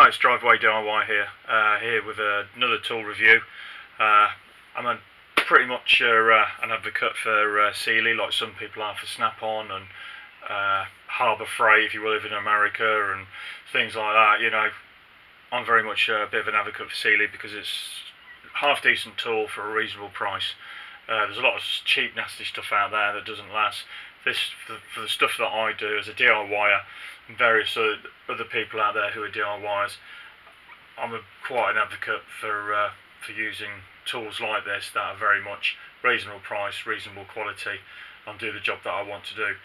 Hi, it's Driveway DIY here, here with another tool review. I'm pretty much an advocate for Sealey, like some people are for Snap-on and Harbour Freight, if you live in America, and things like that. You know, I'm very much a bit of an advocate for Sealey because it's a half decent tool for a reasonable price. There's a lot of cheap, nasty stuff out there that doesn't last. This, for the stuff that I do as a DIYer, and various other people out there who are DIYers, I'm quite an advocate for using tools like this that are very much reasonable price, reasonable quality, and do the job that I want to do.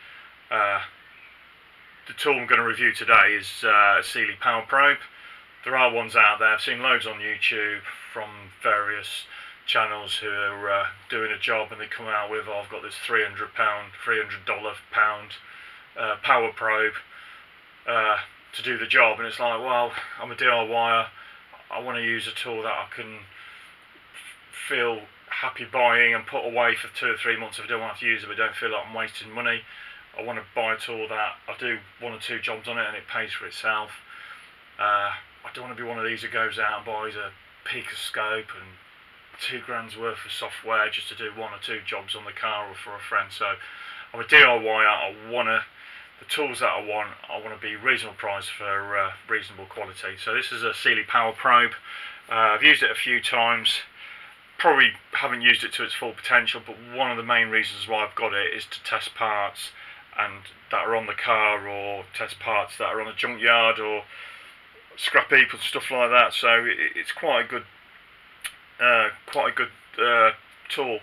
The tool I'm going to review today is a Sealey Powerprobe. There are ones out there. I've seen loads on YouTube from various channels who are doing a job, and they come out with, oh, I've got this $300 pound power probe to do the job, and it's like, well, I'm a DIYer. I want to use a tool that I can feel happy buying and put away for 2 or 3 months if I don't have to use it, but don't feel like I'm wasting money. I want to buy a tool that I do 1 or 2 jobs on it and it pays for itself. I don't want to be one of these who goes out and buys a Picoscope and £2 worth of software just to do 1 or 2 jobs on the car or for a friend. So I'm a DIYer. The tools that I want to be reasonable price for reasonable quality. So this is a Sealey Powerprobe. I've used it a few times. Probably haven't used it to its full potential, but one of the main reasons why I've got it is to test parts and that are on the car, or test parts that are on a junkyard or scrap heap and stuff like that. So it's quite a good tool.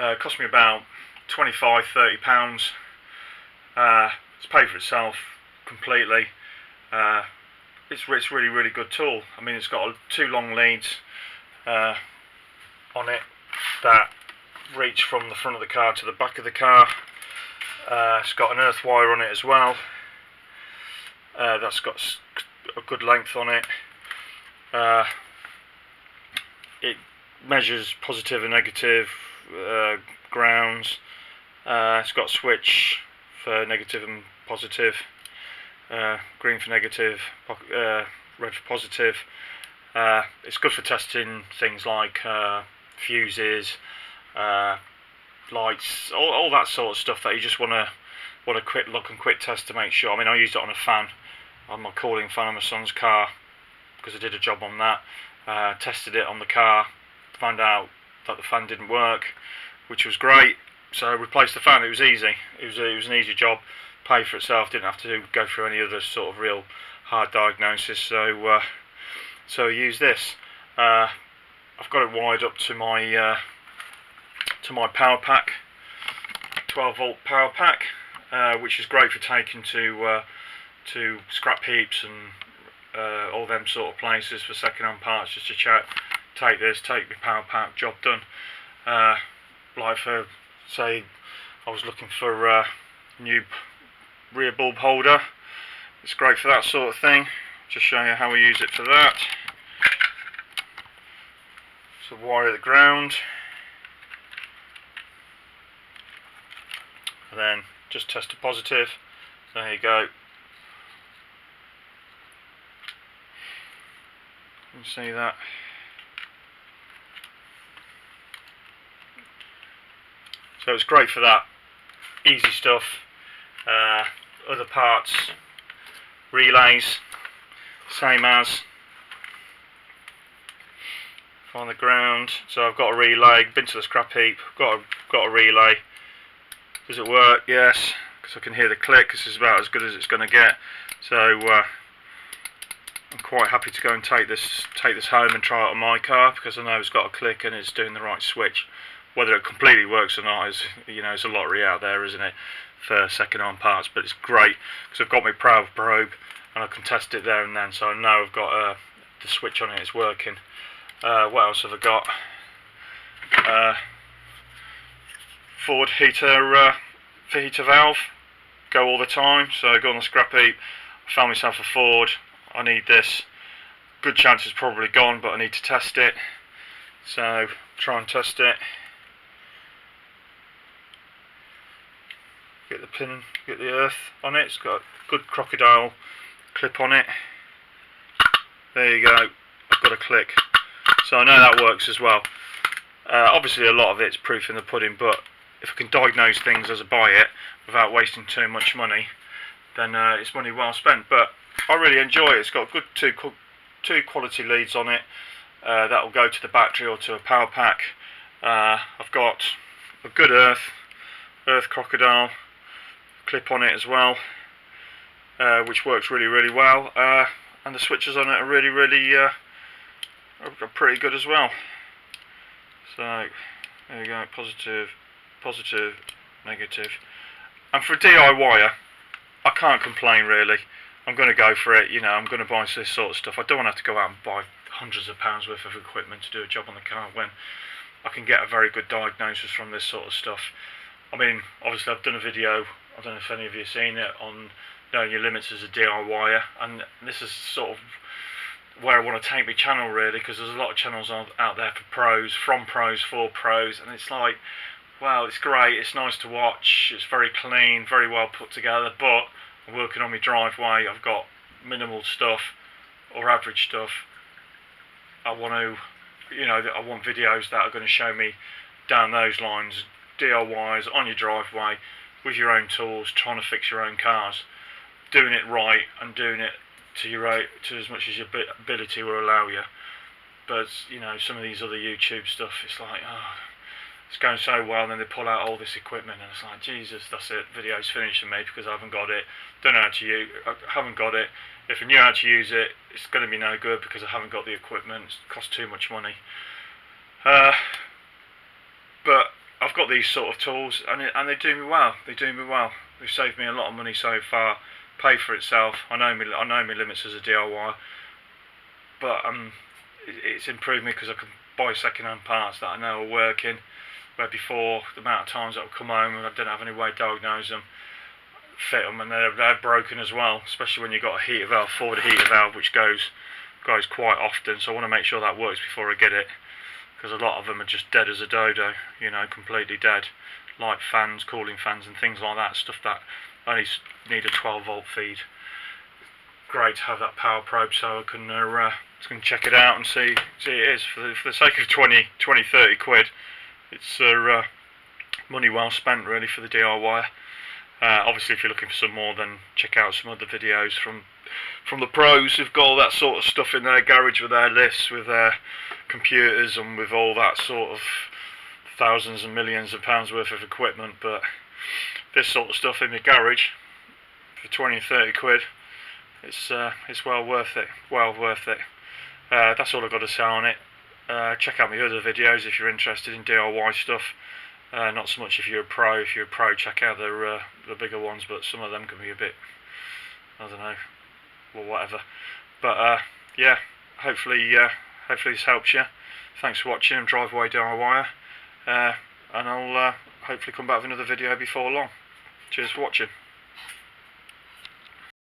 It cost me about £25–30. It's paid for itself completely. It's really good tool. I mean, it's got 2 long leads on it that reach from the front of the car to the back of the car. It's got an earth wire on it as well. That's got a good length on it. It measures positive and negative grounds. It's got a switch for negative and positive, green for negative, red for positive. It's good for testing things like fuses, lights, all that sort of stuff that you just want a quick look and quick test to make sure. I mean, I used it on a fan, on my cooling fan on my son's car, because I did a job on that. Tested it on the car, found out that the fan didn't work, which was great. So I replaced the fan. It was easy. It was an easy job. Paid for itself. Didn't have to go through any other sort of real hard diagnosis. So I used this. I've got it wired up to my power pack, 12-volt power pack, which is great for taking to scrap heaps and all them sort of places for second-hand parts, just to check. Take this, take my power pack, job done. Like for, say, I was looking for a new rear bulb holder. It's great for that sort of thing. Just showing you how we use it for that. So wire the ground, and then just test a positive. There you go. You can see that. So it's great for that. Easy stuff. Other parts, relays, same as. On the ground. So I've got a relay. Been to the scrap heap. Got a relay. Does it work? Yes, because I can hear the click. This is about as good as it's going to get. So I'm quite happy to go and take this home and try it on my car, because I know it's got a click and it's doing the right switch. Whether it completely works or not is, you know, it's a lottery out there, isn't it, for second-hand parts. But it's great because I've got my Powerprobe and I can test it there and then. So I know I've got the switch on it. It's working. What else have I got? Ford heater valve. Go all the time. So I go on the scrap heap. I found myself a Ford. I need this. Good chance it's probably gone, but I need to test it. So try and test it. Get the pin, get the earth on it. It's got a good crocodile clip on it. there you go, I've got a click. So I know that works as well. Obviously a lot of it's proof in the pudding, but if I can diagnose things as I buy it without wasting too much money, then it's money well spent. But I really enjoy it. It's got good two quality leads on it. That will go to the battery or to a power pack. I've got a good earth crocodile clip on it as well, which works really well. And the switches on it are really are pretty good as well. So there you go, positive, negative. And for a DIYer, I can't complain really. I'm going to go for it, you know, I'm going to buy this sort of stuff. I don't want to have to go out and buy hundreds of pounds worth of equipment to do a job on the car when I can get a very good diagnosis from this sort of stuff. I mean, obviously I've done a video, I don't know if any of you have seen it, on knowing your limits as a DIYer, and this is sort of where I want to take my channel really, because there's a lot of channels out there for pros, from pros, for pros, and it's like, wow, it's great, it's nice to watch, it's very clean, very well put together, but I'm working on my driveway, I've got minimal stuff, or average stuff. I want to, you know, I want videos that are going to show me down those lines, DIYs on your driveway, with your own tools, trying to fix your own cars, doing it right and doing it to as much as your ability will allow you. But you know, some of these other YouTube stuff, it's like, oh, it's going so well, and then they pull out all this equipment, and it's like, Jesus, that's it, video's finished for me because I haven't got it. Don't know how to use. I haven't got it. If I knew how to use it, it's going to be no good because I haven't got the equipment. It costs too much money. But I've got these sort of tools, and they do me well. They do me well. They've saved me a lot of money so far. Pay for itself. I know my limits as a DIY, but it's improved me because I can buy second-hand parts that I know are working. Where before, the amount of times that I would come home and I didn't have any way to diagnose them, fit them, and they're broken as well. Especially when you've got a heater valve, forward heater valve, which goes quite often. So I want to make sure that works before I get it, because a lot of them are just dead as a dodo. You know, completely dead. Like fans, cooling fans, and things like that. Stuff that only need a 12-volt feed. Great to have that power probe so I can check it out and see it is. For the sake of 20, 30 quid, it's money well spent really for the DIY. Obviously if you're looking for some more, then check out some other videos from the pros who've got all that sort of stuff in their garage with their lifts, with their computers, and with all that sort of thousands and millions of pounds worth of equipment. But this sort of stuff in the garage for 20 30 quid, it's well worth it. That's all I've got to say on it. Check out my other videos if you're interested in DIY stuff. Not so much if you're a pro. If you're a pro, check out the bigger ones, but some of them can be a bit, I don't know, or whatever. But yeah, hopefully this helps you. Thanks for watching. I'm Driveway DIYer, and I'll hopefully come back with another video before long. Cheers for watching.